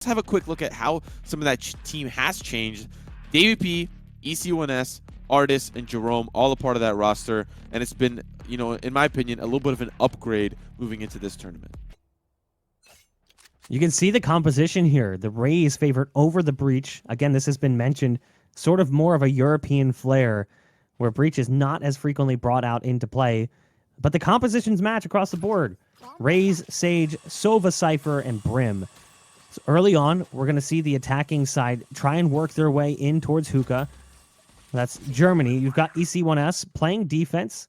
Let's have a quick look at how some of that team has changed. davidp, EC1S, ardiis, and Jerome, all a part of that roster, and it's been, you know, in my opinion, a little bit of an upgrade moving into this tournament. You can see the composition here. The Rays favored over the Breach. Again, this has been mentioned, sort of more of a European flair, where Breach is not as frequently brought out into play. But the compositions match across the board. Rays, Sage, Sova, Cypher, and Brim. So early on, we're going to see the attacking side try and work their way in towards Hookah. That's Germany. You've got EC1S playing defense.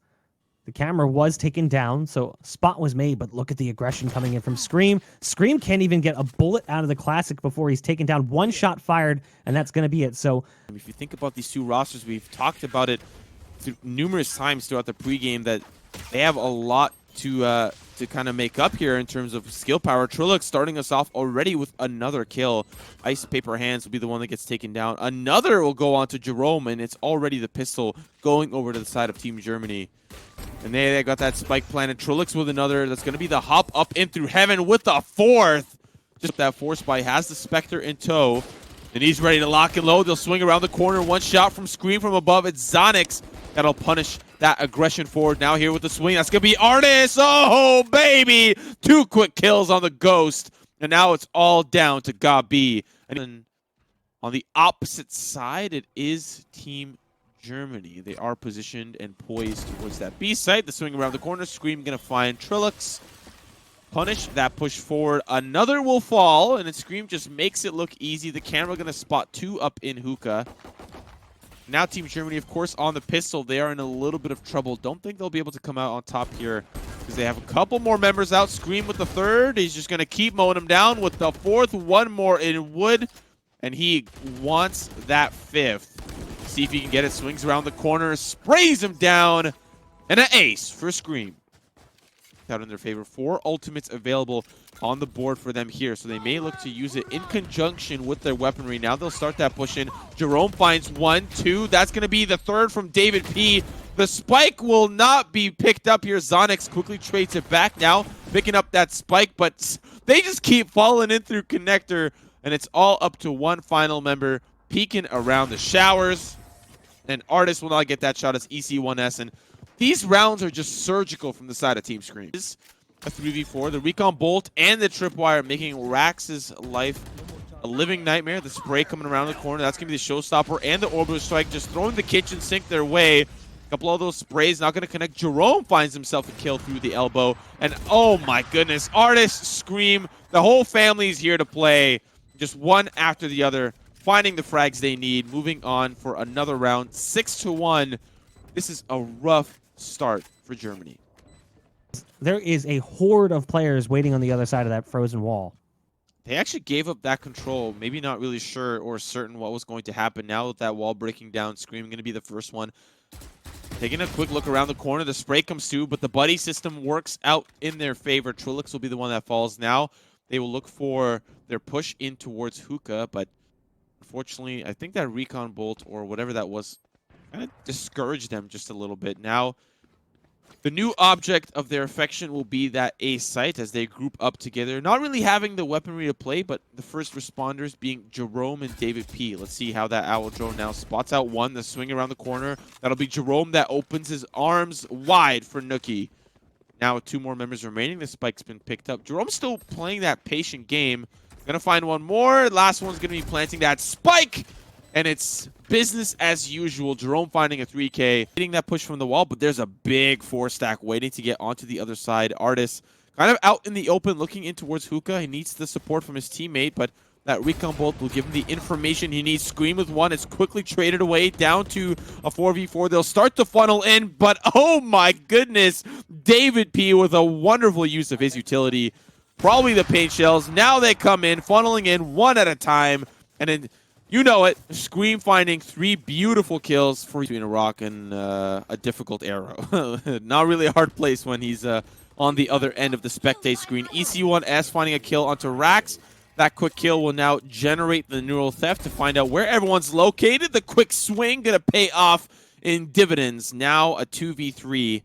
The camera was taken down, so spot was made, but look at the aggression coming in from ScreaM. ScreaM can't even get a bullet out of the Classic before he's taken down. One shot fired, and that's going to be it. So, if you think about these two rosters, we've talked about it numerous times throughout the pregame that they have a lot to kind of make up here in terms of skill power. TrilluXe starting us off already with another kill. Ice Paper Hands will be the one that gets taken down. Another will go on to Jerome, and it's already the pistol going over to the side of Team Germany. And they got that spike planted. TrilluXe with another. That's going to be the hop up in through heaven with the fourth. Just that force by has the Spectre in tow. And he's ready to lock and load. They'll swing around the corner. One shot from ScreaM from above. It's zonixx that'll punish that aggression forward. Now here with the swing. That's going to be ardiis. Oh, baby. 2 quick kills on the Ghost. And now it's all down to Gabi. And on the opposite side, it is Team Germany. They are positioned and poised towards that B site. The swing around the corner. ScreaM going to find TrilluXe. Punish that push forward. Another will fall, and then ScreaM just makes it look easy. The camera going to spot 2 up in Hookah. Now Team Germany, of course, on the pistol. They are in a little bit of trouble. Don't think they'll be able to come out on top here because they have a couple more members out. ScreaM with the 3rd. He's just going to keep mowing him down with the 4th. One more in wood, and he wants that 5th. See if he can get it. Swings around the corner, sprays him down, and an ace for ScreaM. Out in their favor. 4 ultimates available on the board for them here, so they may look to use it in conjunction with their weaponry. Now they'll start that push in. Jerome finds 1, 2. That's going to be the 3rd from davidp. The spike will not be picked up here. zonixx quickly trades it back now, picking up that spike, but they just keep falling in through connector, and it's all up to one final member peeking around the showers. And ardiis will not get that shot as EC1S, and these rounds are just surgical from the side of Team ScreaM. A 3v4, the Recon Bolt and the Tripwire making Rax's life a living nightmare. The spray coming around the corner, that's going to be the showstopper, and the Orbital Strike just throwing the kitchen sink their way. A couple of those sprays not going to connect. Jerome finds himself a kill through the elbow, and oh my goodness, ardiis, ScreaM, the whole family's here to play. Just one after the other, finding the frags they need, moving on for another round, 6-1. This is a rough start for Germany. there is a horde of players waiting on the other side of that frozen wall. They actually gave up that control, maybe not really sure or certain what was going to happen. Now with that wall breaking down, ScreaM going to be the first one. Taking a quick look around the corner, the spray comes through, but the buddy system works out in their favor. TrilluXe will be the one that falls now. They will look for their push in towards Hookah, but unfortunately, I think that Recon Bolt or whatever that was kind of discouraged them just a little bit. Now, the new object of their affection will be that A site as they group up together. Not really having the weaponry to play, but the first responders being Jerome and davidp. Let's see how that Owl Drone now spots out one. The swing around the corner. That'll be Jerome that opens his arms wide for nookyyy. Now with two more members remaining, the spike's been picked up. Jerome's still playing that patient game. Gonna find one more. Last one's gonna be planting that spike. And it's business as usual. Jerome finding a 3K, hitting that push from the wall, but there's a big 4-stack waiting to get onto the other side. ardiis kind of out in the open, looking in towards Hookah. He needs the support from his teammate, but that Recon Bolt will give him the information he needs. ScreaM with one. It's quickly traded away down to a 4v4. They'll start to funnel in, but oh my goodness, davidp with a wonderful use of his utility. Probably the paint shells. Now they come in, funneling in one at a time, and then you know it, ScreaM finding 3 beautiful kills for between a rock and a difficult arrow. Not really a hard place when he's on the other end of the spectate screen. EC1S finding a kill onto Rax. That quick kill will now generate the neural theft to find out where everyone's located. The quick swing going to pay off in dividends. Now a 2v3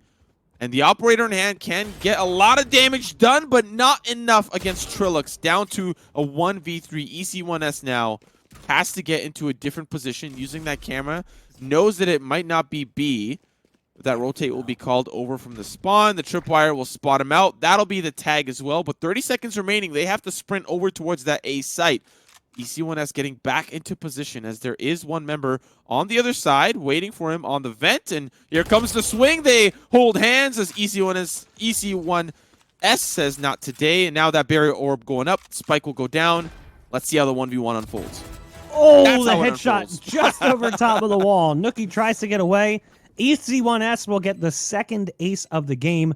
And the operator in hand can get a lot of damage done, but not enough against TrilluXe. Down to a 1v3. EC1S now has to get into a different position using that camera. Knows that it might not be B. That rotate will be called over from the spawn. The tripwire will spot him out. That'll be the tag as well. But 30 seconds remaining. They have to sprint over towards that A site. EC1S getting back into position as there is one member on the other side waiting for him on the vent. And here comes the swing. They hold hands as EC1S says not today. And now that barrier orb going up. Spike will go down. Let's see how the 1v1 unfolds. Oh, the headshot just over top of the wall. nookyyy tries to get away. EC1S will get the second ace of the game.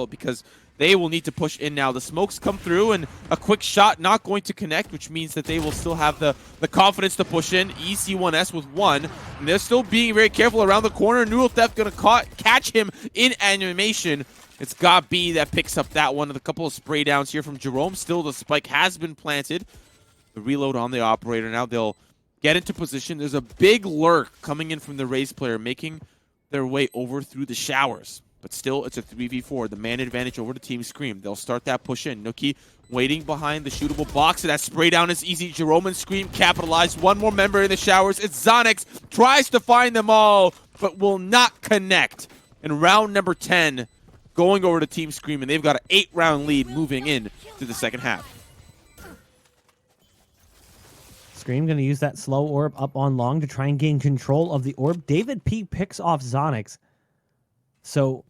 Because they will need to push in now. The smokes come through, and a quick shot not going to connect, which means that they will still have the confidence to push in. EC1S with one, and they're still being very careful around the corner. Neural Theft going to catch him in animation. It's davidp that picks up that one. A couple of spray downs here from Jerome. Still, the spike has been planted. The reload on the operator. Now they'll get into position. There's a big lurk coming in from the Raze player, making their way over through the showers. But still, it's a 3v4. The man advantage over to Team ScreaM. They'll start that push in. nookyyy waiting behind the shootable box. And that spray down is easy. Jerome and ScreaM capitalize. One more member in the showers. It's zonixx. Tries to find them all, but will not connect. And round number 10 going over to Team ScreaM. And they've got an 8-round lead moving in to the second half. ScreaM going to use that slow orb up on long to try and gain control of the orb. davidp picks off zonixx. So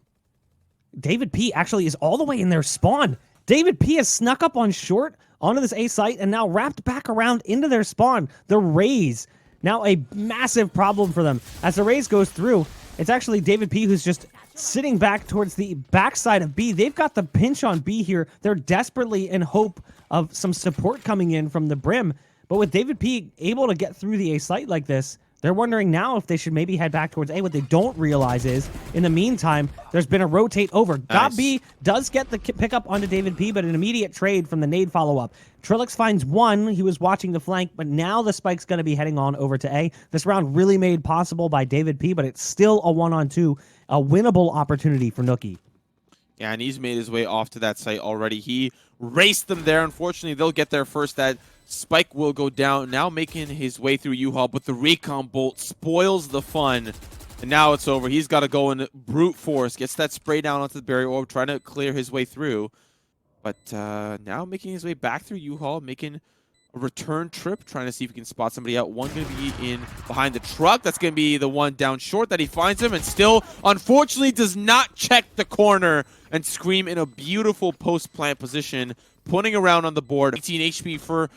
davidp actually is all the way in their spawn. davidp has snuck up on short onto this A site and now wrapped back around into their spawn. The Raze, now a massive problem for them. As the Raze goes through, it's actually davidp who's just sitting back towards the backside of B. They've got the pinch on B here. They're desperately in hope of some support coming in from the Brim. But with davidp able to get through the A site like this, they're wondering now if they should maybe head back towards A. What they don't realize is, in the meantime, there's been a rotate over. Nice. davidp does get the pickup onto davidp, but an immediate trade from the nade follow-up. TrilluXe finds one. He was watching the flank, but now the spike's going to be heading on over to A. This round really made possible by davidp, but it's still a 1-on-2, a winnable opportunity for nookyyy. Yeah, and he's made his way off to that site already. He raced them there. Unfortunately, they'll get there first. That spike will go down, now making his way through U-Haul, but the recon bolt spoils the fun. And now it's over. He's got to go in brute force. Gets that spray down onto the barrier orb, trying to clear his way through. But now making his way back through U-Haul, making a return trip, trying to see if he can spot somebody out. One going to be in behind the truck. That's going to be the one down short that he finds him, and still, unfortunately, does not check the corner. And ScreaM in a beautiful post-plant position, putting around on the board. 18 HP for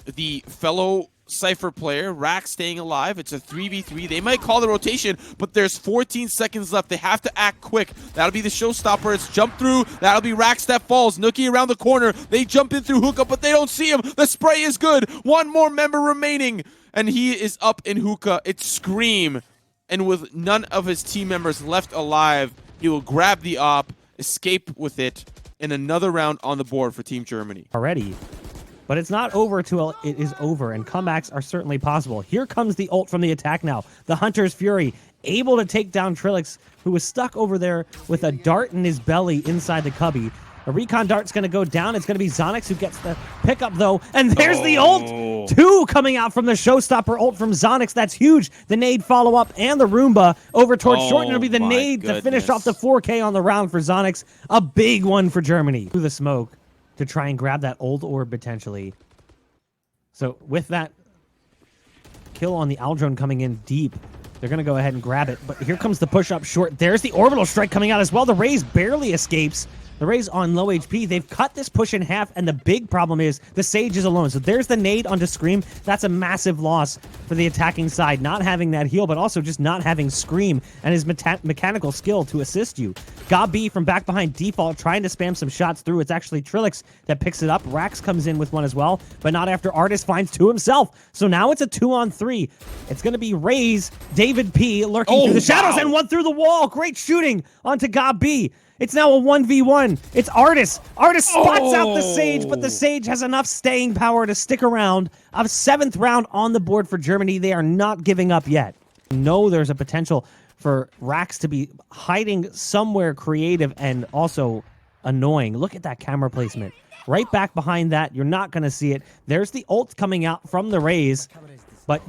the fellow Cypher player. Rack staying alive. It's a 3v3. They might call the rotation, but there's 14 seconds left. They have to act quick. That'll be the showstopper. It's jump through. That'll be Rack that falls. nookyyy around the corner. They jump in through hookah, but they don't see him. The spray is good. One more member remaining, and he is up in hookah. It's ScreaM, and with none of his team members left alive, he will grab the op, escape with it, and another round on the board for Team Germany. Already. But it's not over till it is over, and comebacks are certainly possible. Here comes the ult from the attack now. The Hunter's Fury, able to take down TrilluXe, who was stuck over there with a dart in his belly inside the cubby. A recon dart's going to go down. It's going to be zonixx who gets the pickup, though. And there's the ult! Two coming out from the showstopper ult from zonixx. That's huge. The nade follow-up and the Roomba over towards short. And it'll be the nade to finish off the 4K on the round for zonixx. A big one for Germany. Through the smoke to try and grab that old orb potentially. So with that kill on the Aldrone coming in deep, they're going to go ahead and grab it. But here comes the push up short. There's the orbital strike coming out as well. The Raze barely escapes. The Raze on low HP. They've cut this push in half, and the big problem is the Sage is alone. So there's the nade onto ScreaM. That's a massive loss for the attacking side, not having that heal, but also just not having ScreaM and his mechanical skill to assist you. davidp from back behind default, trying to spam some shots through. It's actually TrilluXe that picks it up. Rax comes in with one as well, but not after ardiis finds two himself. So now it's a 2-on-3. It's going to be Raze, davidp lurking through the shadows, and one through the wall. Great shooting onto davidp. It's now a 1v1. It's ardiis. ardiis spots out the Sage, but the Sage has enough staying power to stick around. A 7th round on the board for Germany. They are not giving up yet. No, there's a potential for Rax to be hiding somewhere creative and also annoying. Look at that camera placement. Right back behind that. You're not going to see it. There's the ult coming out from the Raze, but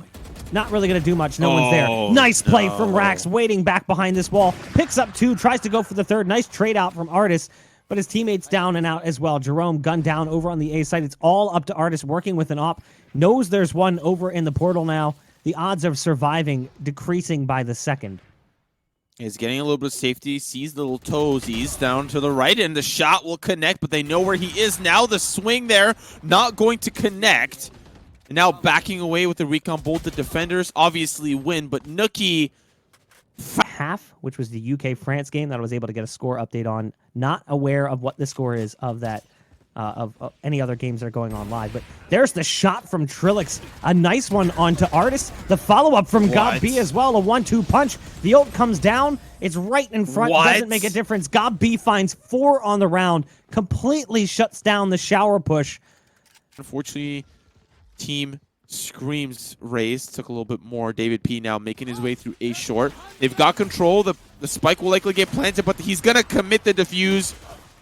not really going to do much. No one's there. Nice play from Rax, waiting back behind this wall. Picks up 2, tries to go for the 3rd. Nice trade out from ardiis, but his teammates down and out as well. Jerome gunned down over on the A side. It's all up to ardiis working with an op. Knows there's one over in the portal now. The odds of surviving decreasing by the second. He's getting a little bit of safety, sees the little toesies down to the right, and the shot will connect, but they know where he is now. The swing there, not going to connect. And now backing away with the recon bolt. The defenders obviously win, but nookyyy... Half, which was the UK-France game that I was able to get a score update on. Not aware of what the score is of that, of any other games that are going on live. But there's the shot from TrilluXe. A nice one onto ardiis. The follow-up from GobB as well. A 1-2 punch. The ult comes down. It's right in front. Doesn't make a difference. GobB finds 4 on the round. Completely shuts down the shower push. Unfortunately, Team ScreaM's Raze took a little bit more. davidp now making his way through A short. They've got control. The spike will likely get planted, but he's going to commit the defuse.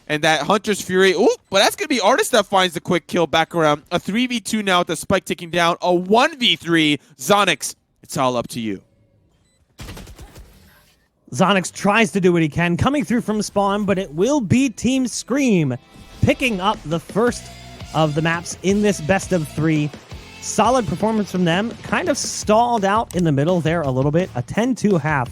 And that Hunter's Fury. Ooh, but that's going to be ardiis that finds the quick kill back around. A 3v2 now with the spike ticking down. A 1v3. zonixx, it's all up to you. zonixx tries to do what he can, coming through from spawn, but it will be Team ScreaM picking up the first of the maps in this best of 3. Solid performance from them. Kind of stalled out in the middle there a little bit. A 10-2 half